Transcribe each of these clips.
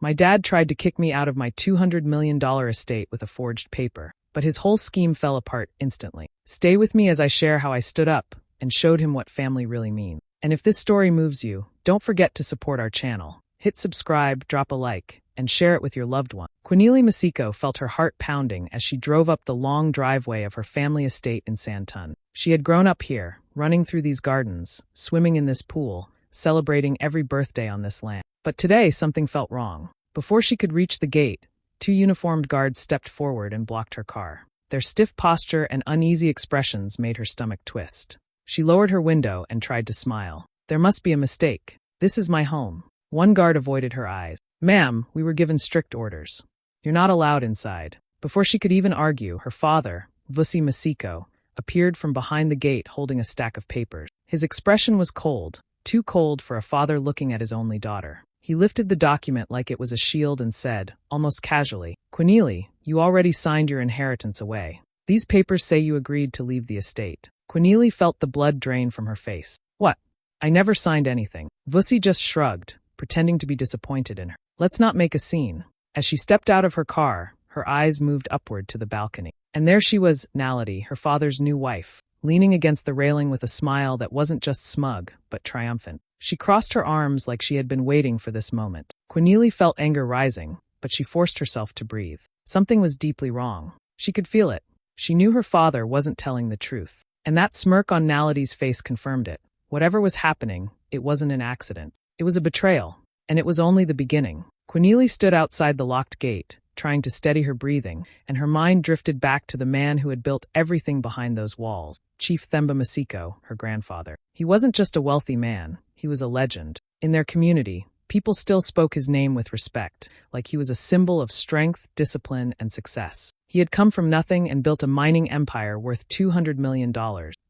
My dad tried to kick me out of my $200 million estate with a forged paper, but his whole scheme fell apart instantly. Stay with me as I share how I stood up and showed him what family really means. And if this story moves you, don't forget to support our channel. Hit subscribe, drop a like, and share it with your loved one. Quinili Masiko felt her heart pounding as she drove up the long driveway of her family estate in Santon. She had grown up here, running through these gardens, swimming in this pool, celebrating every birthday on this land. But today something felt wrong. Before she could reach the gate, two uniformed guards stepped forward and blocked her car. Their stiff posture and uneasy expressions made her stomach twist. She lowered her window and tried to smile. There must be a mistake. This is my home. One guard avoided her eyes. Ma'am, we were given strict orders. You're not allowed inside. Before she could even argue, her father, Vusi Masiko, appeared from behind the gate holding a stack of papers. His expression was cold, too cold for a father looking at his only daughter. He lifted the document like it was a shield and said, almost casually, Quinili, you already signed your inheritance away. These papers say you agreed to leave the estate. Quinili felt the blood drain from her face. What? I never signed anything. Vusi just shrugged, pretending to be disappointed in her. Let's not make a scene. As she stepped out of her car, her eyes moved upward to the balcony. And there she was, Naledi, her father's new wife, leaning against the railing with a smile that wasn't just smug, but triumphant. She crossed her arms like she had been waiting for this moment. Quinili felt anger rising, but she forced herself to breathe. Something was deeply wrong. She could feel it. She knew her father wasn't telling the truth. And that smirk on Naledi's face confirmed it. Whatever was happening, it wasn't an accident. It was a betrayal. And it was only the beginning. Quinili stood outside the locked gate, trying to steady her breathing, and her mind drifted back to the man who had built everything behind those walls, Chief Themba Masiko, her grandfather. He wasn't just a wealthy man. He was a legend. In their community, people still spoke his name with respect, like he was a symbol of strength, discipline, and success. He had come from nothing and built a mining empire worth $200 million,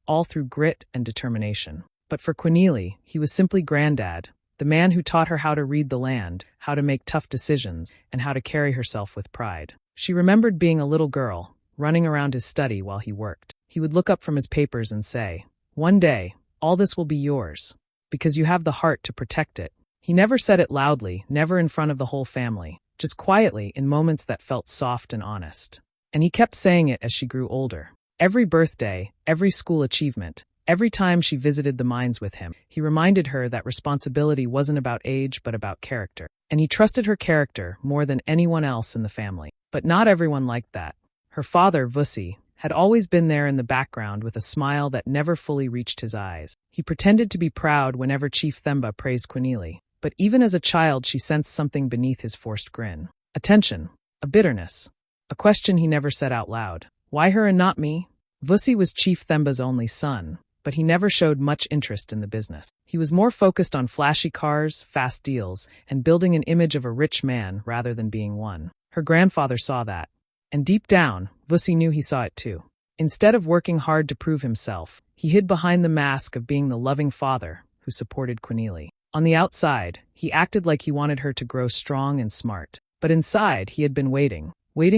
all through grit and determination. But for Quinili, he was simply Granddad, the man who taught her how to read the land, how to make tough decisions, and how to carry herself with pride. She remembered being a little girl, running around his study while he worked. He would look up from his papers and say, "One day, all this will be yours, because you have the heart to protect it." He never said it loudly, never in front of the whole family, just quietly in moments that felt soft and honest. And he kept saying it as she grew older. Every birthday, every school achievement, every time she visited the mines with him, he reminded her that responsibility wasn't about age but about character. And he trusted her character more than anyone else in the family. But not everyone liked that. Her father, Vusi, had always been there in the background with a smile that never fully reached his eyes. He pretended to be proud whenever Chief Themba praised Quinili, but even as a child she sensed something beneath his forced grin. A tension, a bitterness, a question he never said out loud. Why her and not me? Vusi was Chief Themba's only son, but he never showed much interest in the business. He was more focused on flashy cars, fast deals, and building an image of a rich man rather than being one. Her grandfather saw that. And deep down, Vusi knew he saw it too. Instead of working hard to prove himself, he hid behind the mask of being the loving father who supported Quinili. On the outside, he acted like he wanted her to grow strong and smart. But inside, he had been waiting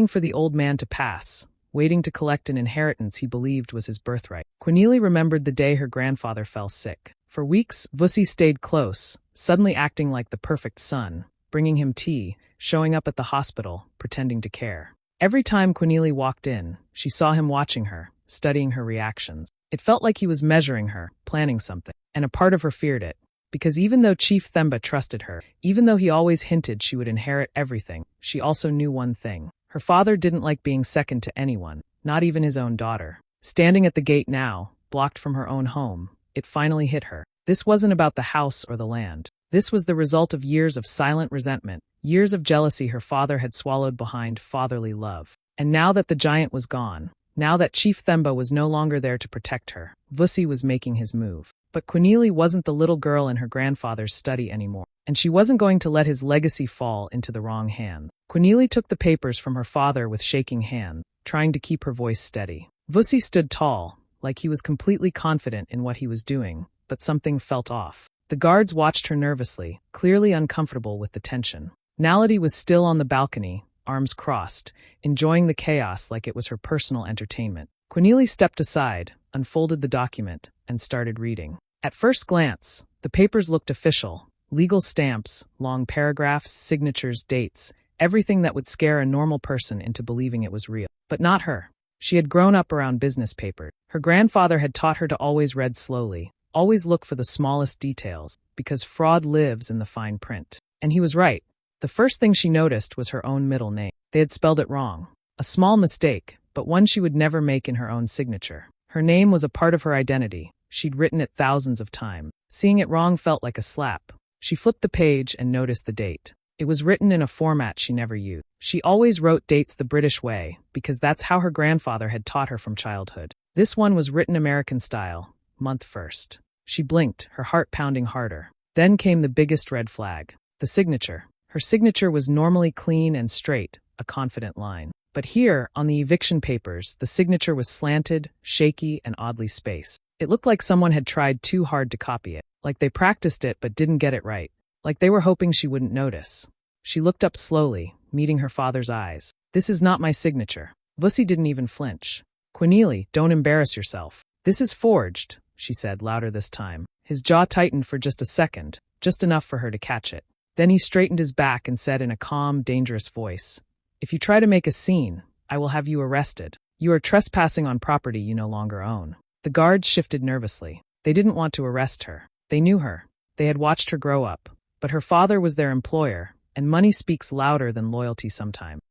for the old man to pass, waiting to collect an inheritance he believed was his birthright. Quinili remembered the day her grandfather fell sick. For weeks, Vusi stayed close, suddenly acting like the perfect son, bringing him tea, showing up at the hospital, pretending to care. Every time Quinili walked in, she saw him watching her, studying her reactions. It felt like he was measuring her, planning something, and a part of her feared it. Because even though Chief Themba trusted her, even though he always hinted she would inherit everything, she also knew one thing. Her father didn't like being second to anyone, not even his own daughter. Standing at the gate now, blocked from her own home, it finally hit her. This wasn't about the house or the land. This was the result of years of silent resentment, years of jealousy her father had swallowed behind fatherly love. And now that the giant was gone, now that Chief Themba was no longer there to protect her, Vusi was making his move. But Quinili wasn't the little girl in her grandfather's study anymore, and she wasn't going to let his legacy fall into the wrong hands. Quinili took the papers from her father with shaking hands, trying to keep her voice steady. Vusi stood tall, like he was completely confident in what he was doing, but something felt off. The guards watched her nervously, clearly uncomfortable with the tension. Naledi was still on the balcony, arms crossed, enjoying the chaos like it was her personal entertainment. Quinili stepped aside, unfolded the document, and started reading. At first glance, the papers looked official, Legal stamps, long paragraphs, signatures, dates, everything that would scare a normal person into believing it was real. But not her. She had grown up around business papers. Her grandfather had taught her to always read slowly, always look for the smallest details, because fraud lives in the fine print. And he was right. The first thing she noticed was her own middle name. They had spelled it wrong. A small mistake, but one she would never make in her own signature. Her name was a part of her identity. She'd written it thousands of times. Seeing it wrong felt like a slap. She flipped the page and noticed the date. It was written in a format she never used. She always wrote dates the British way, because that's how her grandfather had taught her from childhood. This one was written American style, month first. She blinked, her heart pounding harder. Then came the biggest red flag. The signature. Her signature was normally clean and straight, a confident line. But here, on the eviction papers, the signature was slanted, shaky, and oddly spaced. It looked like someone had tried too hard to copy it, like they practiced it but didn't get it right, like they were hoping she wouldn't notice. She looked up slowly, meeting her father's eyes. "This is not my signature." Vussy didn't even flinch. "Cornelie, don't embarrass yourself. This is forged," she said, louder this time. His jaw tightened for just a second, just enough for her to catch it. Then he straightened his back and said in a calm, dangerous voice, "If you try to make a scene, I will have you arrested. You are trespassing on property you no longer own." The guards shifted nervously. They didn't want to arrest her. They knew her. They had watched her grow up. But her father was their employer, and money speaks louder than loyalty sometimes.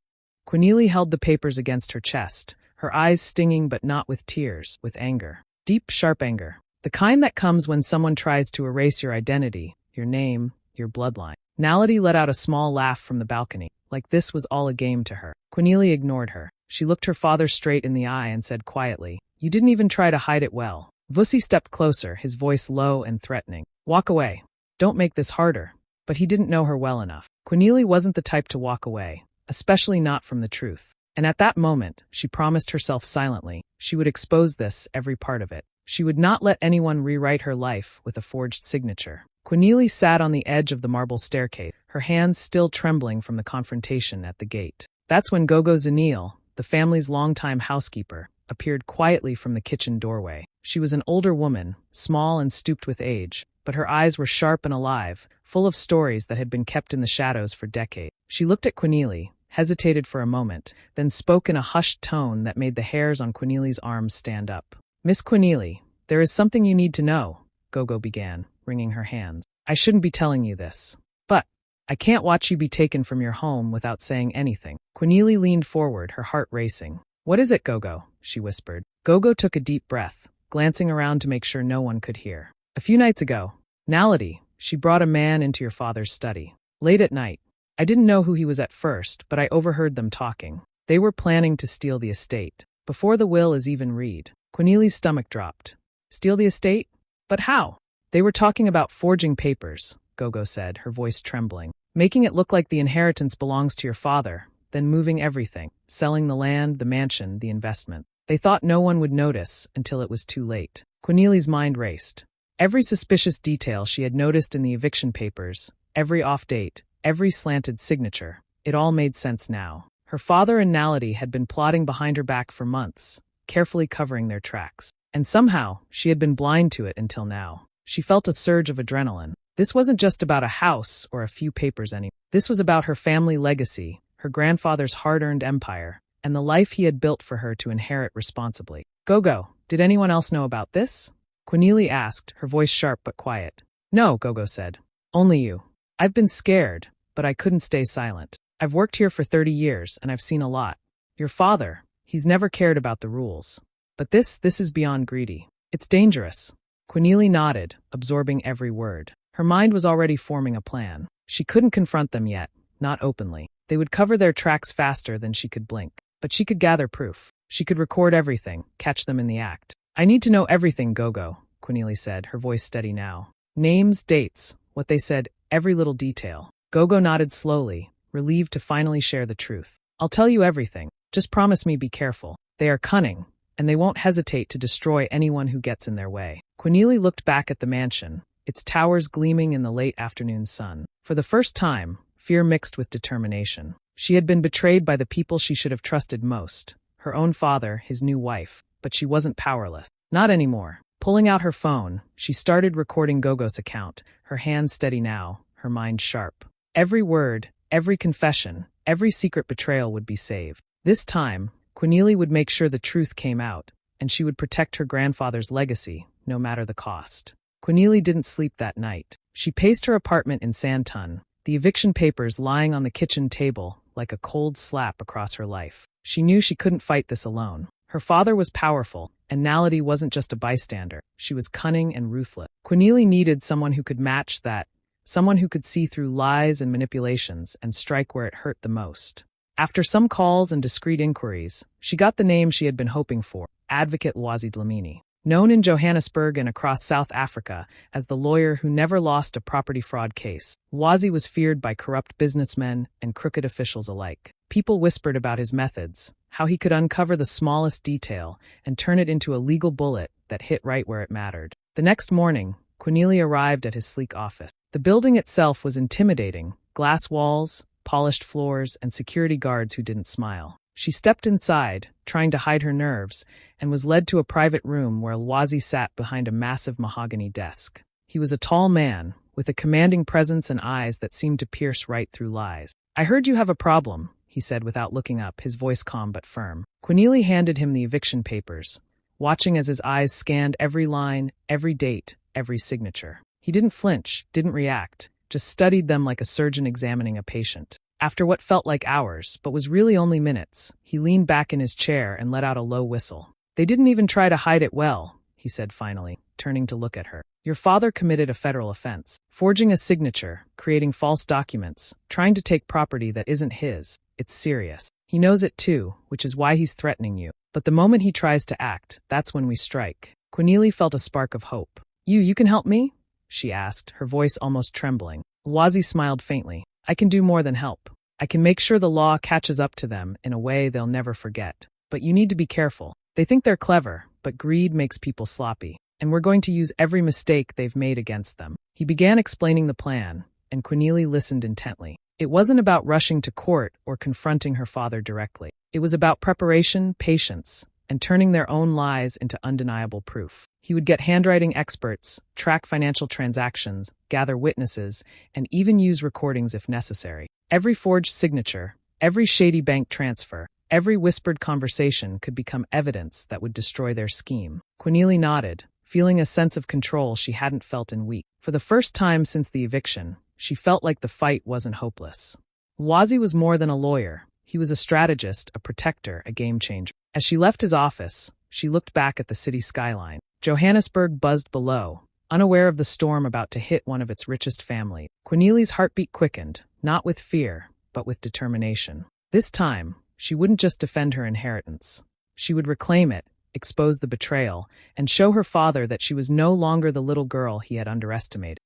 Cornelie held the papers against her chest, her eyes stinging but not with tears, with anger. Deep, sharp anger. The kind that comes when someone tries to erase your identity, your name, your bloodline. Nality let out a small laugh from the balcony, like this was all a game to her. Cornelie ignored her. She looked her father straight in the eye and said quietly, "You didn't even try to hide it well." Vussy stepped closer, his voice low and threatening. "Walk away. Don't make this harder." But he didn't know her well enough. Cornelie wasn't the type to walk away, especially not from the truth. And at that moment, she promised herself silently, she would expose this, every part of it. She would not let anyone rewrite her life with a forged signature. Cornelie sat on the edge of the marble staircase, her hands still trembling from the confrontation at the gate. That's when Gogo Zanil, the family's longtime housekeeper, appeared quietly from the kitchen doorway. She was an older woman, small and stooped with age, but her eyes were sharp and alive, full of stories that had been kept in the shadows for decades. She looked at Cornelie, hesitated for a moment, then spoke in a hushed tone that made the hairs on Cornelie's arms stand up. "Miss Cornelie, there is something you need to know," Gogo began, wringing her hands. "I shouldn't be telling you this. But I can't watch you be taken from your home without saying anything." Cornelie leaned forward, her heart racing. "What is it, Gogo?" she whispered. Gogo took a deep breath, glancing around to make sure no one could hear. "A few nights ago, Nality, she brought a man into your father's study. Late at night. I didn't know who he was at first, but I overheard them talking. They were planning to steal the estate, before the will is even read." Cornelie's stomach dropped. "Steal the estate? But how?" "They were talking about forging papers," Gogo said, her voice trembling. "Making it look like the inheritance belongs to your father, then moving everything, selling the land, the mansion, the investment. They thought no one would notice until it was too late." Cornelie's mind raced. Every suspicious detail she had noticed in the eviction papers, every off-date, every slanted signature, it all made sense now. Her father and Nality had been plotting behind her back for months, carefully covering their tracks. And somehow, she had been blind to it until now. She felt a surge of adrenaline. This wasn't just about a house or a few papers anymore. This was about her family legacy, her grandfather's hard-earned empire, and the life he had built for her to inherit responsibly. "Gogo, did anyone else know about this?" Cornelie asked, her voice sharp but quiet. "No," Gogo said. "Only you. I've been scared, but I couldn't stay silent. I've worked here for 30 years, and I've seen a lot. Your father, he's never cared about the rules. But this is beyond greedy. It's dangerous." Cornelie nodded, absorbing every word. Her mind was already forming a plan. She couldn't confront them yet, not openly. They would cover their tracks faster than she could blink. But she could gather proof. She could record everything, catch them in the act. "I need to know everything, Gogo," Cornelie said, her voice steady now. "Names, dates, what they said, every little detail." Gogo nodded slowly, relieved to finally share the truth. "I'll tell you everything. Just promise me be careful. They are cunning, and they won't hesitate to destroy anyone who gets in their way." Cornelie looked back at the mansion, its towers gleaming in the late afternoon sun. For the first time, fear mixed with determination. She had been betrayed by the people she should have trusted most, her own father, his new wife, but she wasn't powerless. Not anymore. Pulling out her phone, she started recording Gogo's account, her hands steady now, her mind sharp. Every word, every confession, every secret betrayal would be saved. This time, Cornelia would make sure the truth came out, and she would protect her grandfather's legacy, no matter the cost. Cornelia didn't sleep that night. She paced her apartment in Santon, the eviction papers lying on the kitchen table like a cold slap across her life. She knew she couldn't fight this alone. Her father was powerful, and Naledi wasn't just a bystander. She was cunning and ruthless. Cornelia needed someone who could match that, someone who could see through lies and manipulations and strike where it hurt the most. After some calls and discreet inquiries, she got the name she had been hoping for, Advocate Wazi Dlamini. Known in Johannesburg and across South Africa as the lawyer who never lost a property fraud case, Wazi was feared by corrupt businessmen and crooked officials alike. People whispered about his methods, how he could uncover the smallest detail and turn it into a legal bullet that hit right where it mattered. The next morning, Cornelia arrived at his sleek office. The building itself was intimidating, glass walls, polished floors, and security guards who didn't smile. She stepped inside, trying to hide her nerves, and was led to a private room where Wazi sat behind a massive mahogany desk. He was a tall man, with a commanding presence and eyes that seemed to pierce right through lies. "I heard you have a problem," he said without looking up, his voice calm but firm. Cornelia handed him the eviction papers, watching as his eyes scanned every line, every date, every signature. He didn't flinch, didn't react, just studied them like a surgeon examining a patient. After what felt like hours, but was really only minutes, he leaned back in his chair and let out a low whistle. "They didn't even try to hide it well," he said finally, turning to look at her. "Your father committed a federal offense, forging a signature, creating false documents, trying to take property that isn't his. It's serious. He knows it too, which is why he's threatening you. But the moment he tries to act, that's when we strike." Cornelia felt a spark of hope. You can help me?" she asked, her voice almost trembling. Wazi smiled faintly. "I can do more than help. I can make sure the law catches up to them in a way they'll never forget. But you need to be careful. They think they're clever, but greed makes people sloppy. And we're going to use every mistake they've made against them." He began explaining the plan, and Cornelia listened intently. It wasn't about rushing to court or confronting her father directly. It was about preparation, patience, and turning their own lies into undeniable proof. He would get handwriting experts, track financial transactions, gather witnesses, and even use recordings if necessary. Every forged signature, every shady bank transfer, every whispered conversation could become evidence that would destroy their scheme. Cornelia nodded, feeling a sense of control she hadn't felt in weeks. For the first time since the eviction, she felt like the fight wasn't hopeless. Wazi was more than a lawyer. He was a strategist, a protector, a game changer. As she left his office, she looked back at the city skyline. Johannesburg buzzed below, unaware of the storm about to hit one of its richest families. Cornelia's heartbeat quickened, not with fear, but with determination. This time, she wouldn't just defend her inheritance. She would reclaim it, expose the betrayal, and show her father that she was no longer the little girl he had underestimated.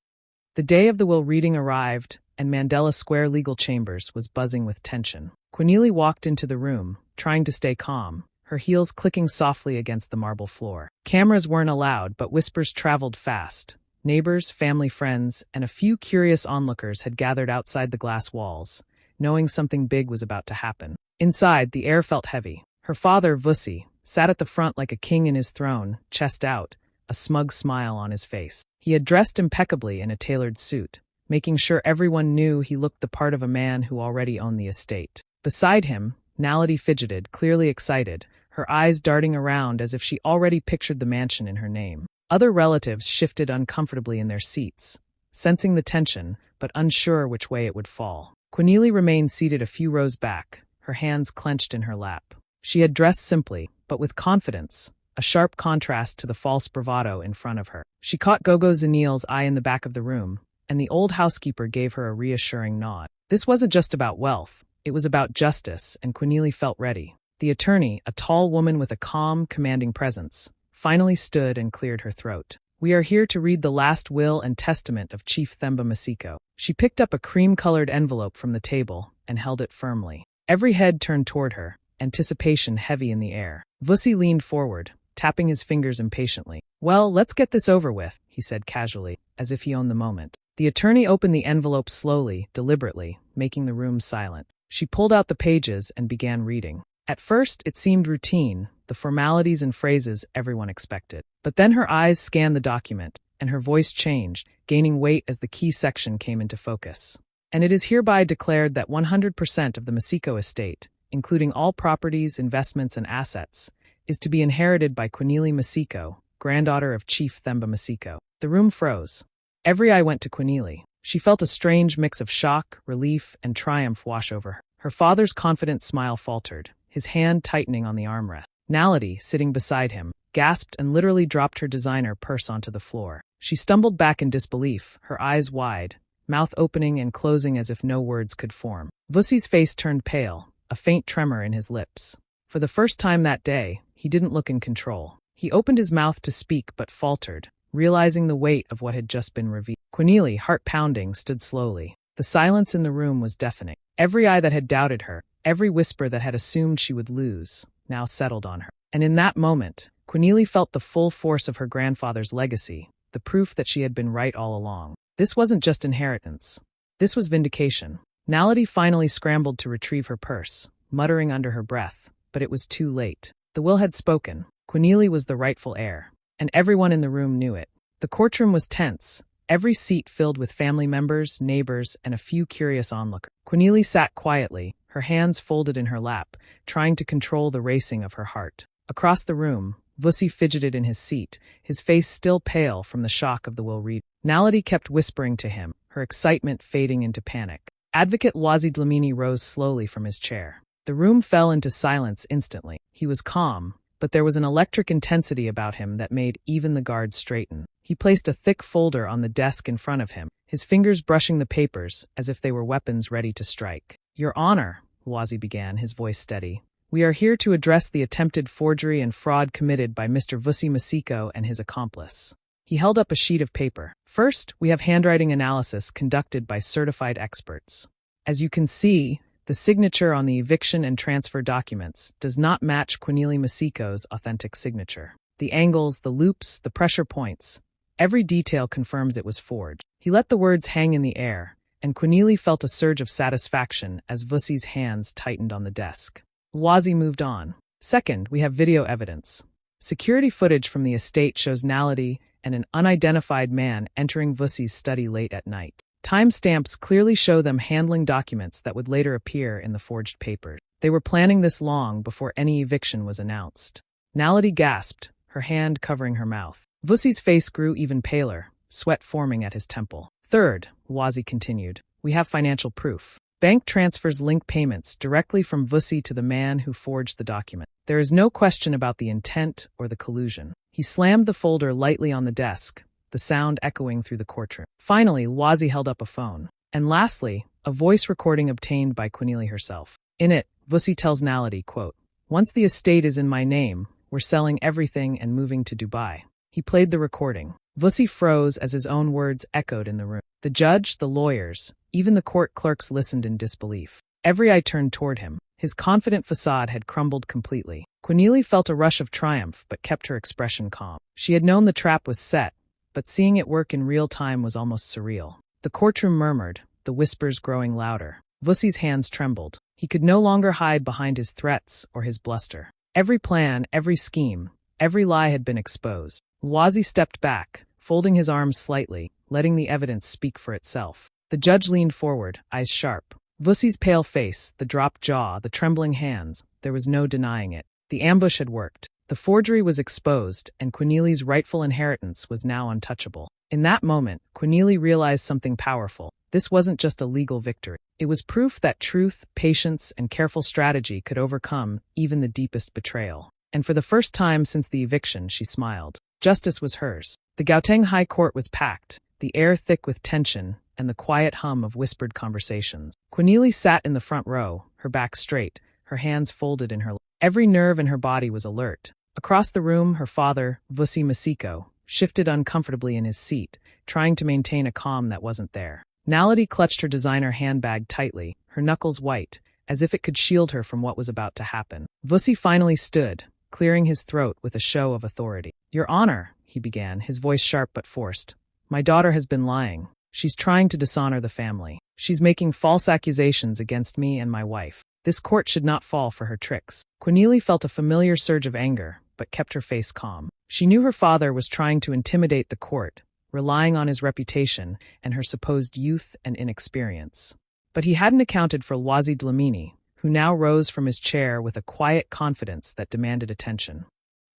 The day of the will reading arrived, and Mandela Square legal chambers was buzzing with tension. Cornelia walked into the room, trying to stay calm, her heels clicking softly against the marble floor. Cameras weren't allowed, but whispers traveled fast. Neighbors, family friends, and a few curious onlookers had gathered outside the glass walls, knowing something big was about to happen. Inside, the air felt heavy. Her father, Vusi, sat at the front like a king in his throne, chest out, a smug smile on his face. He had dressed impeccably in a tailored suit, making sure everyone knew he looked the part of a man who already owned the estate. Beside him, Naledi fidgeted, clearly excited, her eyes darting around as if she already pictured the mansion in her name. Other relatives shifted uncomfortably in their seats, sensing the tension, but unsure which way it would fall. Cornelia remained seated a few rows back, her hands clenched in her lap. She had dressed simply, but with confidence, a sharp contrast to the false bravado in front of her. She caught Gogo Zanil's eye in the back of the room, and the old housekeeper gave her a reassuring nod. This wasn't just about wealth, it was about justice, and Cornelia felt ready. The attorney, a tall woman with a calm, commanding presence, finally stood and cleared her throat. "We are here to read the last will and testament of Chief Themba Masiko." She picked up a cream-colored envelope from the table and held it firmly. Every head turned toward her, anticipation heavy in the air. Vusi leaned forward, tapping his fingers impatiently. "Well, let's get this over with," he said casually, as if he owned the moment. The attorney opened the envelope slowly, deliberately, making the room silent. She pulled out the pages and began reading. At first, it seemed routine, the formalities and phrases everyone expected. But then her eyes scanned the document, and her voice changed, gaining weight as the key section came into focus. And it is hereby declared that 100% of the Masiko estate, including all properties, investments, and assets, is to be inherited by Quinili Masiko, granddaughter of Chief Themba Masiko. The room froze. Every eye went to Quinili. She felt a strange mix of shock, relief, and triumph wash over her. Her father's confident smile faltered, his hand tightening on the armrest. Naledi, sitting beside him, gasped and literally dropped her designer purse onto the floor. She stumbled back in disbelief, her eyes wide, mouth opening and closing as if no words could form. Vussi's face turned pale, a faint tremor in his lips. For the first time that day, he didn't look in control. He opened his mouth to speak but faltered, realizing the weight of what had just been revealed. Quinili, heart pounding, stood slowly. The silence in the room was deafening. Every eye that had doubted her, every whisper that had assumed she would lose, now settled on her. And in that moment, Quinili felt the full force of her grandfather's legacy, the proof that she had been right all along. This wasn't just inheritance. This was vindication. Naledi finally scrambled to retrieve her purse, muttering under her breath, but it was too late. The will had spoken. Quinili was the rightful heir, and everyone in the room knew it. The courtroom was tense, every seat filled with family members, neighbors, and a few curious onlookers. Quinili sat quietly, her hands folded in her lap, trying to control the racing of her heart. Across the room, Vussi fidgeted in his seat, his face still pale from the shock of the will read. Naledi kept whispering to him, her excitement fading into panic. Advocate Wazi Dlamini rose slowly from his chair. The room fell into silence instantly. He was calm, but there was an electric intensity about him that made even the guards straighten. He placed a thick folder on the desk in front of him, his fingers brushing the papers as if they were weapons ready to strike. Your Honor, Wazi began, his voice steady. We are here to address the attempted forgery and fraud committed by Mr. Vussi Masiko and his accomplice. He held up a sheet of paper. First, we have handwriting analysis conducted by certified experts. As you can see, the signature on the eviction and transfer documents does not match Quinili Masiko's authentic signature. The angles, the loops, the pressure points, every detail confirms it was forged. He let the words hang in the air, and Quinili felt a surge of satisfaction as Vussi's hands tightened on the desk. Wazi moved on. Second, we have video evidence. Security footage from the estate shows Naledi and an unidentified man entering Vussi's study late at night. Timestamps clearly show them handling documents that would later appear in the forged papers. They were planning this long before any eviction was announced. Naledi gasped, her hand covering her mouth. Vussi's face grew even paler, sweat forming at his temple. Third, Wazi continued, we have financial proof. Bank transfers link payments directly from Vussi to the man who forged the document. There is no question about the intent or the collusion. He slammed the folder lightly on the desk, the sound echoing through the courtroom. Finally, Wazi held up a phone. And lastly, a voice recording obtained by Quinili herself. In it, Vussi tells Naledi, quote, once the estate is in my name, we're selling everything and moving to Dubai. He played the recording. Vussi froze as his own words echoed in the room. The judge, the lawyers, even the court clerks listened in disbelief. Every eye turned toward him. His confident facade had crumbled completely. Quinili felt a rush of triumph but kept her expression calm. She had known the trap was set, but seeing it work in real time was almost surreal. The courtroom murmured, the whispers growing louder. Vussi's hands trembled. He could no longer hide behind his threats or his bluster. Every plan, every scheme, every lie had been exposed. Wazi stepped back, folding his arms slightly, letting the evidence speak for itself. The judge leaned forward, eyes sharp. Vussi's pale face, the dropped jaw, the trembling hands, there was no denying it. The ambush had worked. The forgery was exposed, and Quinili's rightful inheritance was now untouchable. In that moment, Quinili realized something powerful. This wasn't just a legal victory. It was proof that truth, patience, and careful strategy could overcome even the deepest betrayal. And for the first time since the eviction, she smiled. Justice was hers. The Gauteng High Court was packed, the air thick with tension and the quiet hum of whispered conversations. Quinili sat in the front row, her back straight, her hands folded in her lap. Every nerve in her body was alert. Across the room, her father, Vussi Masiko, shifted uncomfortably in his seat, trying to maintain a calm that wasn't there. Naledi clutched her designer handbag tightly, her knuckles white, as if it could shield her from what was about to happen. Vussi finally stood, clearing his throat with a show of authority. Your Honor, he began, his voice sharp but forced. My daughter has been lying. She's trying to dishonor the family. She's making false accusations against me and my wife. This court should not fall for her tricks. Quinili felt a familiar surge of anger, but kept her face calm. She knew her father was trying to intimidate the court, relying on his reputation and her supposed youth and inexperience. But he hadn't accounted for Loisy Dlamini, who now rose from his chair with a quiet confidence that demanded attention.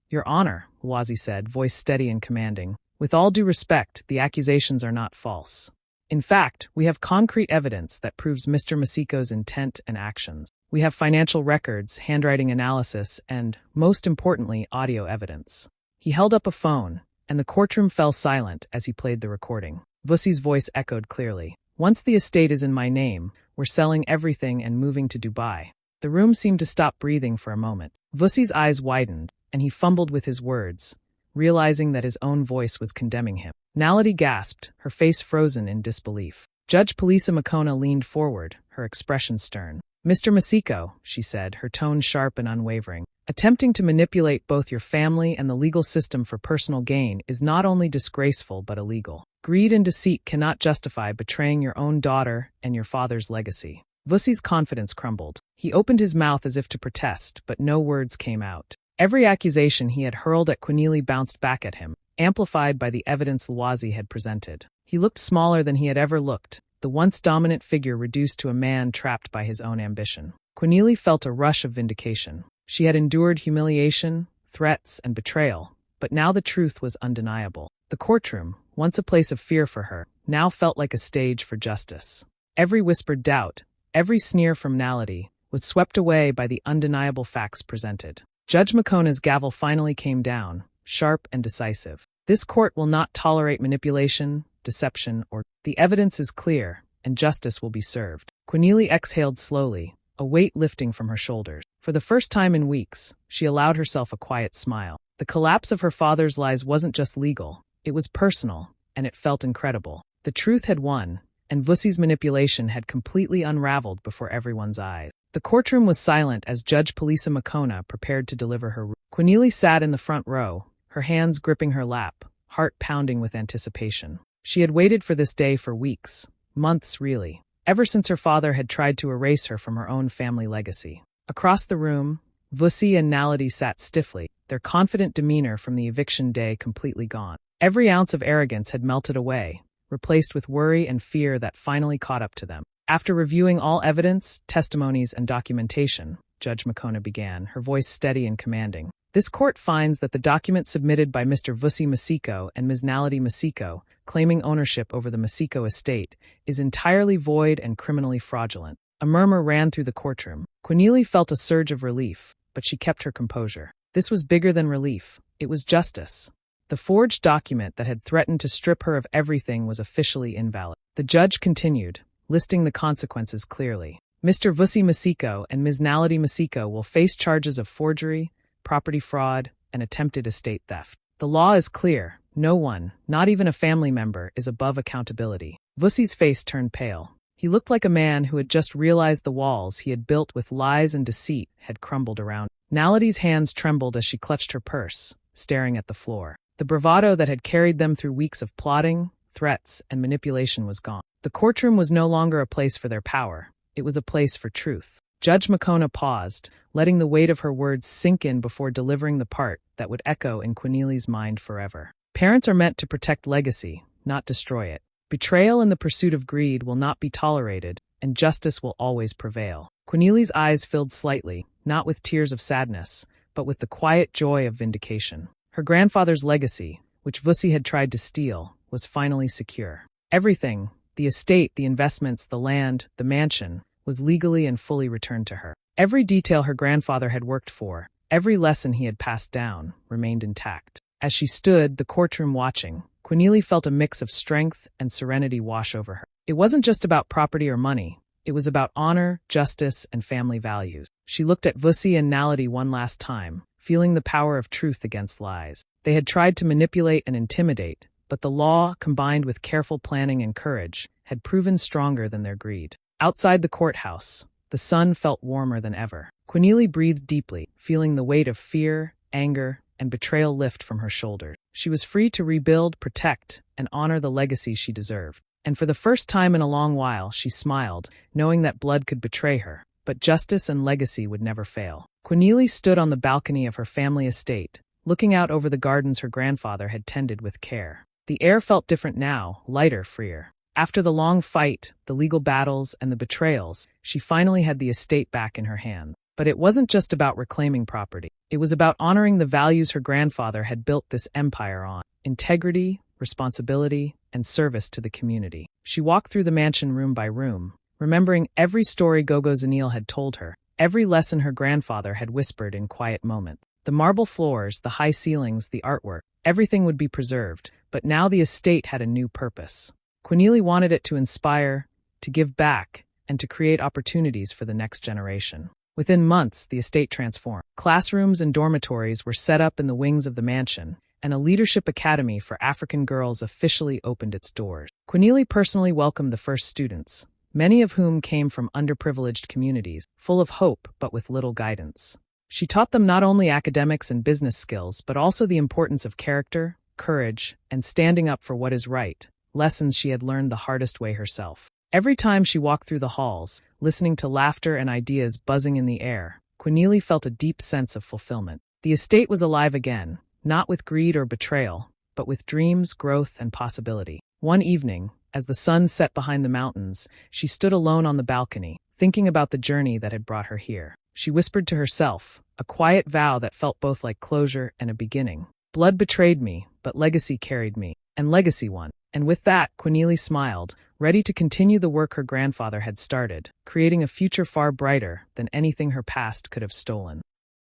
"Your Honor," Loisy said, voice steady and commanding, "with all due respect, the accusations are not false. In fact, we have concrete evidence that proves Mr. Masiko's intent and actions. We have financial records, handwriting analysis, and, most importantly, audio evidence." He held up a phone, and the courtroom fell silent as he played the recording. Vussi's voice echoed clearly. "Once the estate is in my name, we're selling everything and moving to Dubai." The room seemed to stop breathing for a moment. Vussi's eyes widened, and he fumbled with his words, realizing that his own voice was condemning him. Naledi gasped, her face frozen in disbelief. Judge Polisa Makona leaned forward, her expression stern. "Mr. Masiko," she said, her tone sharp and unwavering, "attempting to manipulate both your family and the legal system for personal gain is not only disgraceful but illegal. Greed and deceit cannot justify betraying your own daughter and your father's legacy." Vussi's confidence crumbled. He opened his mouth as if to protest, but no words came out. Every accusation he had hurled at Cornelie bounced back at him, amplified by the evidence Loisy had presented. He looked smaller than he had ever looked, the once dominant figure reduced to a man trapped by his own ambition. Cornelie felt a rush of vindication. She had endured humiliation, threats, and betrayal, but now the truth was undeniable. The courtroom, once a place of fear for her, now felt like a stage for justice. Every whispered doubt, every sneer from Naledi, was swept away by the undeniable facts presented. Judge Makona's gavel finally came down, sharp and decisive. "This court will not tolerate manipulation, deception, or the evidence is clear, and justice will be served." Cornelie exhaled slowly, a weight lifting from her shoulders. For the first time in weeks, she allowed herself a quiet smile. The collapse of her father's lies wasn't just legal, it was personal, and it felt incredible. The truth had won, and Vussi's manipulation had completely unraveled before everyone's eyes. The courtroom was silent as Judge Polisa Makona prepared to deliver her ruling. Cornelie sat in the front row, her hands gripping her lap, heart pounding with anticipation. She had waited for this day for weeks, months really, ever since her father had tried to erase her from her own family legacy. Across the room, Vussi and Naledi sat stiffly, their confident demeanor from the eviction day completely gone. Every ounce of arrogance had melted away, replaced with worry and fear that finally caught up to them. After reviewing all evidence, testimonies, and documentation, Judge Makona began, her voice steady and commanding. "This court finds that the document submitted by Mr. Vussi Masiko and Ms. Naledi Masiko, claiming ownership over the Masiko estate, is entirely void and criminally fraudulent." A murmur ran through the courtroom. Cornelie felt a surge of relief, but she kept her composure. This was bigger than relief. It was justice. The forged document that had threatened to strip her of everything was officially invalid. The judge continued, listing the consequences clearly. "Mr. Vussi Masiko and Ms. Naledi Masiko will face charges of forgery, property fraud, and attempted estate theft. The law is clear. No one, not even a family member, is above accountability." Vussi's face turned pale. He looked like a man who had just realized the walls he had built with lies and deceit had crumbled around. Naledi's hands trembled as she clutched her purse, staring at the floor. The bravado that had carried them through weeks of plotting, threats, and manipulation was gone. The courtroom was no longer a place for their power. It was a place for truth. Judge Makona paused, letting the weight of her words sink in before delivering the part that would echo in Cornelie's mind forever. "Parents are meant to protect legacy, not destroy it. Betrayal in the pursuit of greed will not be tolerated, and justice will always prevail." Cornelie's eyes filled slightly, not with tears of sadness, but with the quiet joy of vindication. Her grandfather's legacy, which Vussi had tried to steal, was finally secure. Everything, the estate, the investments, the land, the mansion, was legally and fully returned to her. Every detail her grandfather had worked for, every lesson he had passed down, remained intact. As she stood, the courtroom watching, Cornelie felt a mix of strength and serenity wash over her. It wasn't just about property or money. It was about honor, justice, and family values. She looked at Vussi and Naledi one last time, feeling the power of truth against lies. They had tried to manipulate and intimidate, but the law, combined with careful planning and courage, had proven stronger than their greed. Outside the courthouse, the sun felt warmer than ever. Cornelie breathed deeply, feeling the weight of fear, anger, and betrayal lift from her shoulders. She was free to rebuild, protect, and honor the legacy she deserved. And for the first time in a long while, she smiled, knowing that blood could betray her, but justice and legacy would never fail. Cornelie stood on the balcony of her family estate, looking out over the gardens her grandfather had tended with care. The air felt different now, lighter, freer. After the long fight, the legal battles, and the betrayals, she finally had the estate back in her hand. But it wasn't just about reclaiming property. It was about honoring the values her grandfather had built this empire on: integrity, responsibility, and service to the community. She walked through the mansion room by room, remembering every story Gogo Zanil had told her, every lesson her grandfather had whispered in quiet moments. The marble floors, the high ceilings, the artwork, everything would be preserved, but now the estate had a new purpose. Cornelia wanted it to inspire, to give back, and to create opportunities for the next generation. Within months, the estate transformed. Classrooms and dormitories were set up in the wings of the mansion, and a leadership academy for African girls officially opened its doors. Cornelia personally welcomed the first students, many of whom came from underprivileged communities, full of hope but with little guidance. She taught them not only academics and business skills, but also the importance of character, courage, and standing up for what is right, lessons she had learned the hardest way herself. Every time she walked through the halls, listening to laughter and ideas buzzing in the air, Cornelia felt a deep sense of fulfillment. The estate was alive again, not with greed or betrayal, but with dreams, growth, and possibility. One evening, as the sun set behind the mountains, she stood alone on the balcony, thinking about the journey that had brought her here. She whispered to herself, a quiet vow that felt both like closure and a beginning. Blood betrayed me, but legacy carried me, and legacy won. And with that, Cornelia smiled, ready to continue the work her grandfather had started, creating a future far brighter than anything her past could have stolen.